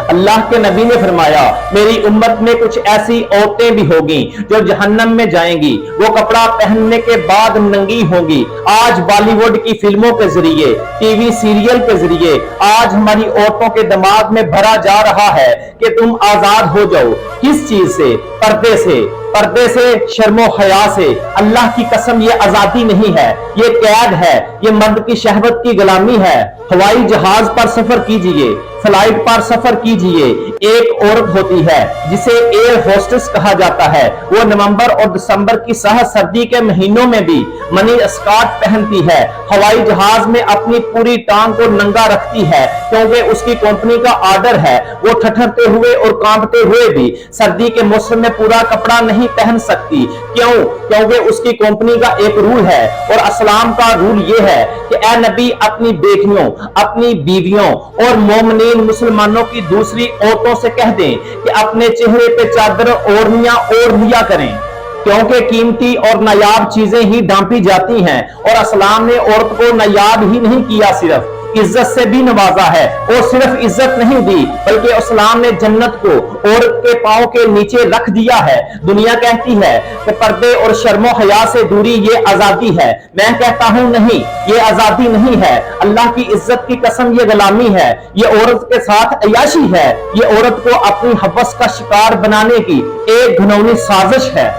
اللہ کے نبی نے فرمایا میری उम्मत में कुछ ऐसी औरतें भी होगी जो जहन्नम में जाएंगी, वो कपड़ा पहनने के बाद नंगी होंगी। आज बॉलीवुड की फिल्मों के जरिए, टीवी सीरियल के जरिए आज हमारी औरतों के दिमाग में भरा जा रहा है कि तुम आजाद हो जाओ। किस चीज से? पर्दे से, शर्मो हया से। अल्लाह की कसम ये आजादी नहीं है, ये कैद है, ये मर्द की शहवत की गुलामी है। हवाई जहाज पर सफर कीजिए, फ्लाइट पर सफर कीजिए, एक औरत होती है जिसे एयर होस्टेस कहा जाता है, वो नवंबर और दिसंबर की सहज सर्दी के महीनों में भी मनी स्कर्ट पहनती है, हवाई जहाज में अपनी पूरी टांग को नंगा रखती है क्योंकि उसकी कंपनी का ऑर्डर है। वो ठठरते हुए और कांपते हुए भी सर्दी के मौसम में पूरा कपड़ा नहीं पहन सकती। क्यों? क्योंकि उसकी कंपनी का एक रूल है और इस्लाम का रूल ये है कि ए नबी अपनी बेटियों, अपनी बीवियों और मोमिनीन मुसलमानों की दूसरी औरतों से कह दें कि अपने चेहरे पे चादर ओढ़नियां ओढ़ लिया करें, क्योंकि कीमती और नायाब चीजें ही ढांपी जाती हैं। और इस्लाम ने औरत को नायाब ही नहीं किया, सिर्फ इज्जत से भी नवाजा है। और सिर्फ इज्जत नहीं दी बल्कि इस्लाम ने जन्नत को औरत के पांव के नीचे रख दिया है। दुनिया कहती है कि पर्दे और शर्मो हया से दूरी ये आजादी है। मैं कहता हूं नहीं, ये आजादी नहीं है। अल्लाह की इज्जत की कसम ये गुलामी है, ये औरत के साथ अयाशी है, ये औरत को अपनी हवस का शिकार बनाने की एक घिनौनी साजिश है।